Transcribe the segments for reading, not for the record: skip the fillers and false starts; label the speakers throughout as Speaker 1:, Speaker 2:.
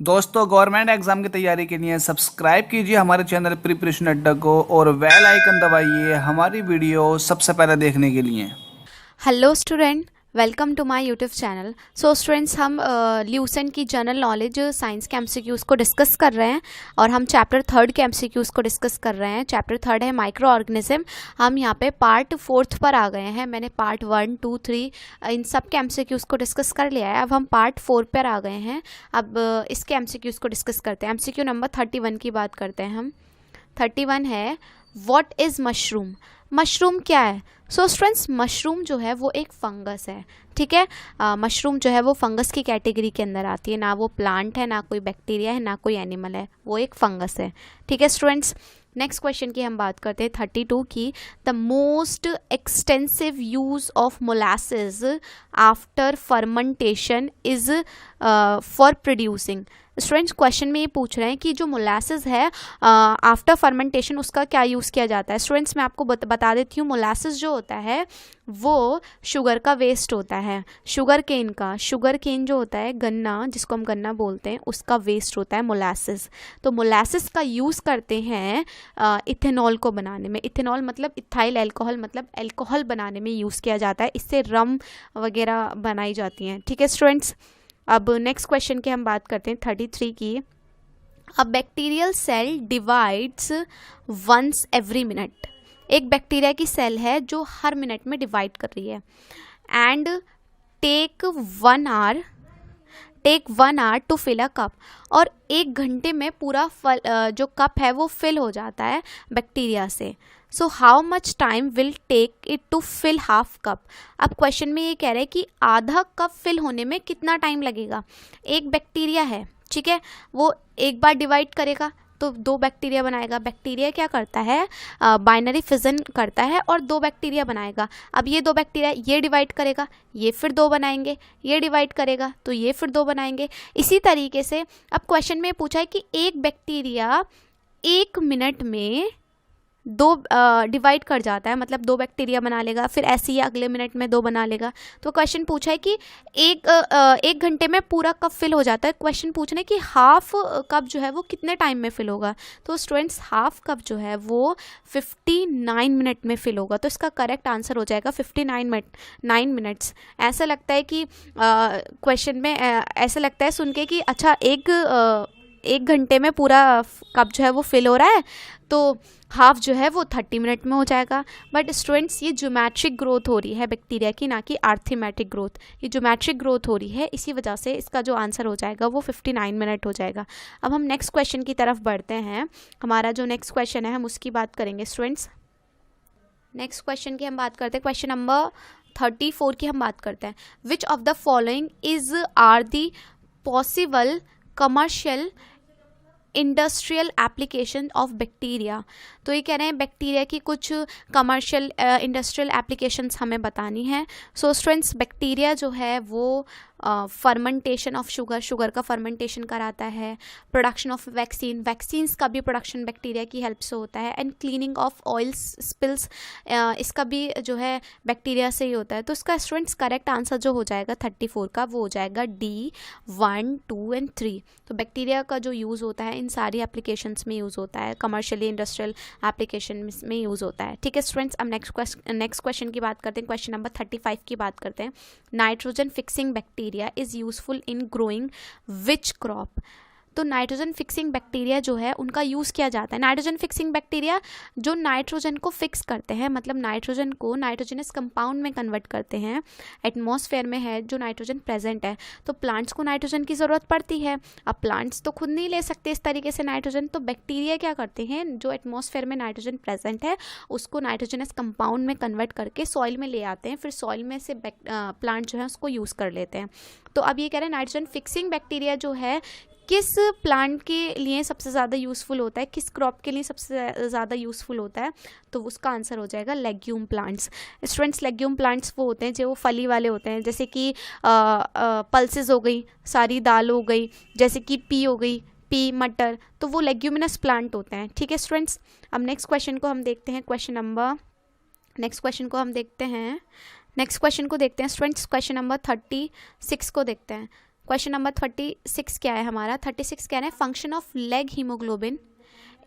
Speaker 1: दोस्तों, government exam की तैयारी के लिए सब्सक्राइब कीजिए हमारे चैनल प्रिपरेशन अड्डा को और बेल आइकन दबाइए हमारी वीडियो सबसे पहले देखने के लिए।
Speaker 2: Hello student, welcome to my YouTube channel. So students, हम ल्यूसेंट की जनरल नॉलेज साइंस के एमसीक्यूज़ को डिस्कस कर रहे हैं और हम चैप्टर 3 के एमसीक्यूज़ को डिस्कस कर रहे हैं। चैप्टर 3 है माइक्रो ऑर्गेनिज्म। हम यहाँ पे पार्ट 4 पर आ गए हैं। मैंने पार्ट 1, 2, 3 इन सब के एमसीक्यूज़ को डिस्कस कर लिया है। अब हम पार्ट 4 पर आ गए हैं। अब इसके एमसीक्यूज़ को डिस्कस करते हैं। एमसीक्यू नंबर 31 की बात करते हैं हम। 31 है, व्हाट इज़ मशरूम। मशरूम क्या है? सो स्टूडेंट्स, मशरूम जो है वो एक फंगस है। ठीक है, मशरूम जो है वो फंगस की कैटेगरी के अंदर आती है। ना वो प्लांट है, ना कोई बैक्टीरिया है, ना कोई एनिमल है, वो एक फंगस है। ठीक है स्टूडेंट्स, नेक्स्ट क्वेश्चन की हम बात करते हैं 32 की। The most extensive use of molasses after fermentation is for producing. Students, question में ये पूछ रहे हैं कि जो मोलासेस है आफ्टर फर्मेंटेशन उसका क्या यूज़ किया जाता है। स्टूडेंट्स, मैं आपको बता देती हूँ, मोलासेस जो होता है वो शुगर का वेस्ट होता है। शुगर केन जो होता है, गन्ना जिसको हम गन्ना बोलते हैं, उसका वेस्ट होता है मोलासेस। तो मोलासेस का यूज़ करते हैं इथेनॉल को बनाने में। इथेनॉल मतलब इथाइल अल्कोहल, मतलब अल्कोहल बनाने में यूज़ किया जाता है। इससे रम वगैरह बनाई जाती हैं। ठीक है स्टूडेंट्स, अब नेक्स्ट क्वेश्चन की हम बात करते हैं 33 की। A bacterial cell divides once every minute. एक बैक्टीरिया की सेल है जो हर मिनट में डिवाइड कर रही है। And take 1 hour to fill a cup. और 1 घंटे में पूरा जो कप है वो फिल हो जाता है बैक्टीरिया से। So how much time will take it to fill half cup. अब क्वेश्चन में ये कह रहे हैं कि आधा कप फिल होने में कितना टाइम लगेगा। एक बैक्टीरिया है, ठीक है, वो एक बार डिवाइड करेगा तो 2 बैक्टीरिया बनाएगा। बैक्टीरिया क्या करता है, बाइनरी फिजन करता है और 2 बैक्टीरिया बनाएगा। अब ये 2 बैक्टीरिया ये डिवाइड करेगा, ये फिर 2 बनाएंगे, ये डिवाइड करेगा तो ये फिर 2 बनाएंगे। इसी तरीके से अब क्वेश्चन में पूछा है कि एक बैक्टीरिया 1 मिनट में 2 डिवाइड कर जाता है, मतलब 2 बैक्टीरिया बना लेगा, फिर ऐसे ही अगले मिनट में 2 बना लेगा। तो क्वेश्चन पूछा है कि एक घंटे में पूरा कप फिल हो जाता है। क्वेश्चन पूछना है कि हाफ कप जो है वो कितने टाइम में फिल होगा। तो स्टूडेंट्स, हाफ कप जो है वो 59 मिनट में फिल होगा। तो इसका करेक्ट आंसर हो जाएगा 9 मिनट्स। ऐसा लगता है कि क्वेश्चन में ऐसा लगता है सुन के कि अच्छा एक घंटे में पूरा कप जो है वो फिल हो रहा है, तो हाफ जो है वो 30 मिनट में हो जाएगा। बट स्टूडेंट्स, ये ज्योमेट्रिक ग्रोथ हो रही है बैक्टीरिया की, ना कि आर्थमेटिक ग्रोथ। ये ज्योमेट्रिक ग्रोथ हो रही है, इसी वजह से इसका जो आंसर हो जाएगा वो 59 मिनट हो जाएगा। अब हम नेक्स्ट क्वेश्चन की तरफ बढ़ते हैं। हमारा जो नेक्स्ट क्वेश्चन है हम उसकी बात करेंगे स्टूडेंट्स। नेक्स्ट क्वेश्चन की हम बात करते हैं, क्वेश्चन नंबर 34 की हम बात करते हैं। Which of the following are the possible commercial industrial application of bacteria. तो ये कह रहे हैं बैक्टीरिया की कुछ कमर्शियल इंडस्ट्रियल एप्लीकेशंस हमें बतानी है। सो स्टूडेंट्स, बैक्टीरिया जो है वो फर्मेंटेशन ऑफ शुगर का फर्मेंटेशन कराता है। प्रोडक्शन ऑफ वैक्सीन्स का भी प्रोडक्शन बैक्टीरिया की हेल्प से होता है। And cleaning of oil spills, इसका भी जो है बैक्टीरिया से ही होता है। तो इसका स्टूडेंट्स करेक्ट आंसर जो हो जाएगा 34 का वो हो जाएगा D 1, 2 एंड 3। तो बैक्टीरिया का जो यूज़ होता है इन सारी एप्लीकेशंस में यूज़ होता है, कमर्शियली इंडस्ट्रियल एप्लीकेशन में यूज़ होता है। ठीक है स्टूडेंट्स, अब नेक्स्ट क्वेश्चन की बात करते हैं। क्वेश्चन नंबर 35 की बात करते हैं। Nitrogen fixing bacteria is useful in growing which crop. तो नाइट्रोजन फिक्सिंग बैक्टीरिया जो है उनका यूज़ किया जाता है। नाइट्रोजन फिक्सिंग बैक्टीरिया जो नाइट्रोजन को फिक्स करते हैं, मतलब नाइट्रोजन को नाइट्रोजनस कंपाउंड में कन्वर्ट करते हैं। एटमॉस्फेयर में है जो नाइट्रोजन प्रेजेंट है, तो प्लांट्स को नाइट्रोजन की ज़रूरत पड़ती है। अब प्लांट्स तो खुद नहीं ले सकते इस तरीके से नाइट्रोजन, तो बैक्टीरिया क्या करते हैं, जो एटमॉस्फेयर में नाइट्रोजन प्रेजेंट है उसको नाइट्रोजनस कंपाउंड में कन्वर्ट करके सॉइल में ले आते हैं। फिर सॉइल में से प्लांट जो है उसको यूज़ कर लेते हैं। तो अब ये कह रहे हैं नाइट्रोजन फिक्सिंग बैक्टीरिया जो है किस प्लांट के लिए सबसे ज़्यादा यूज़फुल होता है, किस क्रॉप के लिए सबसे ज़्यादा यूज़फुल होता है। तो उसका आंसर हो जाएगा legume plants. Students, legume plants वो होते हैं जो फली वाले होते हैं, जैसे कि पल्सेस हो गई, सारी दाल हो गई, जैसे कि पी हो गई, पी मटर, तो वो लेग्यूमिनस प्लांट होते हैं। ठीक है स्टूडेंट्स, अब नेक्स्ट क्वेश्चन को हम देखते हैं। नेक्स्ट क्वेश्चन को देखते हैं स्टूडेंट्स। क्वेश्चन नंबर 36 को देखते हैं। क्वेश्चन नंबर 36 क्या है हमारा? 36 क्या है? Function of leg haemoglobin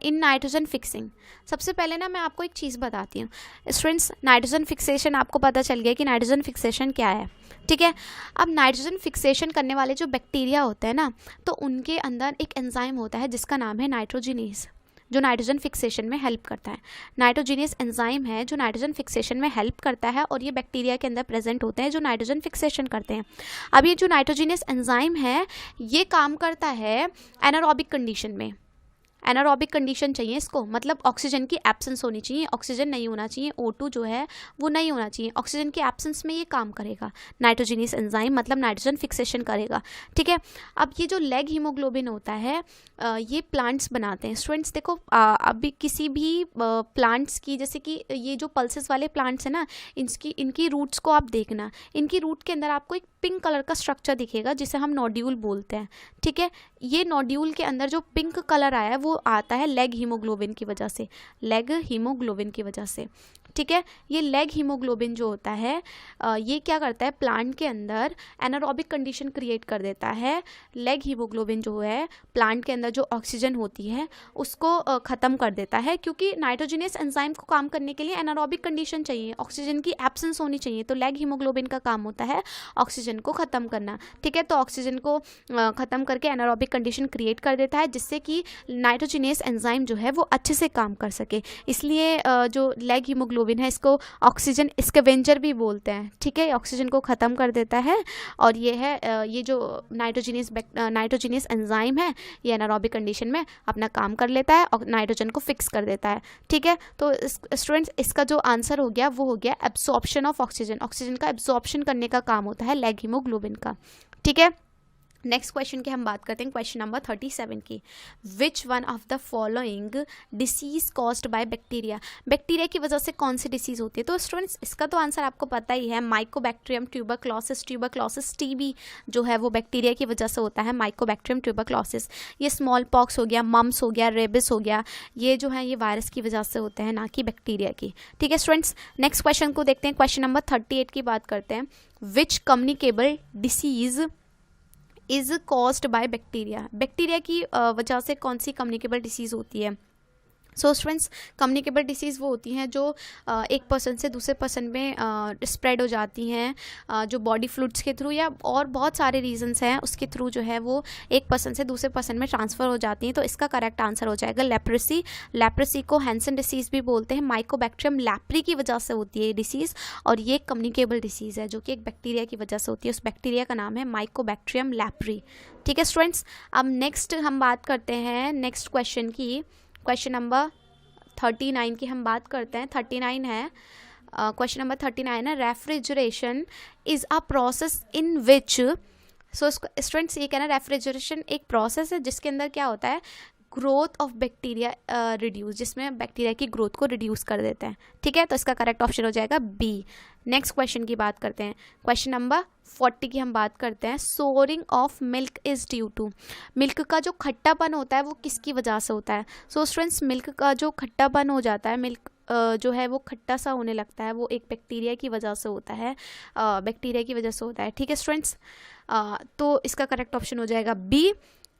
Speaker 2: in nitrogen fixing. सबसे पहले ना मैं आपको एक चीज़ बताती हूँ स्टूडेंट्स, नाइट्रोजन फिक्सेशन आपको पता चल गया कि नाइट्रोजन फिक्सेशन क्या है, ठीक है। अब नाइट्रोजन फिक्सेशन करने वाले जो बैक्टीरिया होते हैं ना, तो उनके अंदर एक एंजाइम होता है जिसका नाम है नाइट्रोजिनेज, जो नाइट्रोजन फिक्सेशन में हेल्प करता है। नाइट्रोजिनेज एंजाइम है जो नाइट्रोजन फिक्सेशन में हेल्प करता है, और ये बैक्टीरिया के अंदर प्रेजेंट होते हैं जो नाइट्रोजन फिक्सेशन करते हैं। अब ये जो नाइट्रोजिनेज एंजाइम है ये काम करता है एनारोबिक कंडीशन में। एनारोबिक कंडीशन चाहिए इसको, मतलब ऑक्सीजन की एब्सेंस होनी चाहिए, ऑक्सीजन नहीं होना चाहिए, O2 जो है वो नहीं होना चाहिए, ऑक्सीजन की एब्सेंस में ये काम करेगा नाइट्रोजिनेस एंजाइम, मतलब नाइट्रोजन फिक्सेशन करेगा, ठीक है। अब ये जो लेग हीमोग्लोबिन होता है ये प्लांट्स बनाते हैं। स्टूडेंट्स देखो अभी किसी भी प्लांट्स की, जैसे कि ये जो पल्सेस वाले प्लांट्स हैं ना, इनकी रूट्स को आप देखना, इनकी रूट के अंदर आपको एक पिंक कलर का स्ट्रक्चर दिखेगा जिसे हम नोड्यूल बोलते हैं, ठीक है। ये नोड्यूल के अंदर जो पिंक कलर आया है वो आता है लेग हीमोग्लोबिन की वजह से, लेग हीमोग्लोबिन की वजह से, ठीक है। ये लेग हीमोग्लोबिन जो होता है ये क्या करता है, प्लांट के अंदर एनारोबिक कंडीशन क्रिएट कर देता है। लेग हीमोग्लोबिन जो है प्लांट के अंदर जो ऑक्सीजन होती है उसको ख़त्म कर देता है, क्योंकि नाइट्रोजिनेस एंजाइम को काम करने के लिए एनारोबिक कंडीशन चाहिए, ऑक्सीजन की एब्सेंस होनी चाहिए। तो लेग हीमोग्लोबिन का काम होता है ऑक्सीजन को ख़त्म करना, ठीक है। तो ऑक्सीजन को ख़त्म करके एनारोबिक कंडीशन क्रिएट कर देता है जिससे कि नाइट्रोजिनेस एंजाइम जो है वो अच्छे से काम कर सके। इसलिए जो लेग हीमोग्लोबिन है इसको ऑक्सीजन स्कैवेंजर भी बोलते हैं, ठीक है। ऑक्सीजन को ख़त्म कर देता है, और ये है ये जो नाइट्रोजिनेस एंजाइम है ये एनारोबिक कंडीशन में अपना काम कर लेता है और नाइट्रोजन को फिक्स कर देता है, ठीक है। तो स्टूडेंट्स इसका जो आंसर हो गया वो हो गया एब्सॉर्प्शन ऑफ ऑक्सीजन। ऑक्सीजन का एब्सॉर्प्शन करने का काम होता है लेग हीमोग्लोबिन का, ठीक है। नेक्स्ट क्वेश्चन की हम बात करते हैं, क्वेश्चन नंबर 37 की। Which one of the following disease caused by bacteria? Bacteria की वजह से कौन सी डिसीज होती है? तो स्टूडेंट्स इसका तो आंसर आपको पता ही है, माइकोबैक्टीरियम ट्यूबरक्लोसिस। ट्यूबरक्लोसिस टीबी जो है वो बैक्टीरिया की वजह से होता है, माइकोबैक्टीरियम ट्यूबरक्लोसिस। ये स्मॉल पॉक्स हो गया, मम्स हो गया, रेबिस हो गया, ये जो है ये वायरस की वजह से होते हैं, ना कि बैक्टीरिया की, ठीक है स्टूडेंट्स। नेक्स्ट क्वेश्चन को देखते हैं, क्वेश्चन नंबर 38 की बात करते हैं। Which communicable disease is caused by bacteria? Bacteria की वजह से कौन सी कम्युनिकेबल डिसीज़ होती है? सो स्टूडेंट्स कम्युनिकेबल डिसीज़ वो होती हैं जो एक पर्सन से दूसरे पर्सन में स्प्रेड हो जाती हैं, जो बॉडी फ्लूइड्स के थ्रू या और बहुत सारे रीजंस हैं उसके थ्रू जो है वो एक पर्सन से दूसरे पर्सन में ट्रांसफ़र हो जाती हैं। तो इसका करेक्ट आंसर हो जाएगा लेप्रेसी। लेप्रेसी को हैंसन डिसीज़ भी बोलते हैं। माइकोबैक्टीरियम लैप्री की वजह से होती है ये डिसीज़, और ये एक कम्युनिकेबल डिसीज़ है जो कि एक बैक्टीरिया की वजह से होती है। उस बैक्टीरिया का नाम है माइकोबैक्टीरियम लैप्री, ठीक है स्टूडेंट्स। अब नेक्स्ट हम बात करते हैं नेक्स्ट क्वेश्चन की, क्वेश्चन नंबर 39 की हम बात करते हैं। 39 है क्वेश्चन नंबर 39 है, refrigeration is a process in which. So students ये कहना, रेफ्रिजरेशन एक प्रोसेस है जिसके अंदर क्या होता है, ग्रोथ ऑफ बैक्टीरिया रिड्यूस, जिसमें बैक्टीरिया की ग्रोथ को रिड्यूस कर देते हैं, ठीक है। तो इसका करेक्ट ऑप्शन हो जाएगा बी। नेक्स्ट क्वेश्चन की बात करते हैं, क्वेश्चन नंबर 40 की हम बात करते हैं। Souring of milk is due to. Milk का जो खट्टापन होता है वो किसकी वजह से होता है? सो स्टूडेंट्स मिल्क का जो खट्टापन हो जाता है, मिल्क जो है वो खट्टा सा होने लगता है, वो एक बैक्टीरिया की वजह से होता है, बैक्टीरिया की वजह से होता है, ठीक है स्टूडेंट्स। तो इसका करेक्ट ऑप्शन हो जाएगा बी।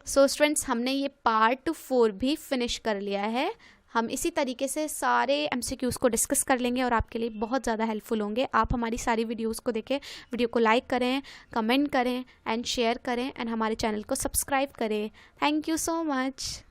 Speaker 2: सो स्टूडेंट्स हमने ये पार्ट 4 भी फिनिश कर लिया है। हम इसी तरीके से सारे MCQs को डिस्कस कर लेंगे और आपके लिए बहुत ज़्यादा हेल्पफुल होंगे। आप हमारी सारी वीडियोस को देखें, वीडियो को लाइक करें, कमेंट करें एंड शेयर करें, एंड हमारे चैनल को सब्सक्राइब करें। Thank you so much.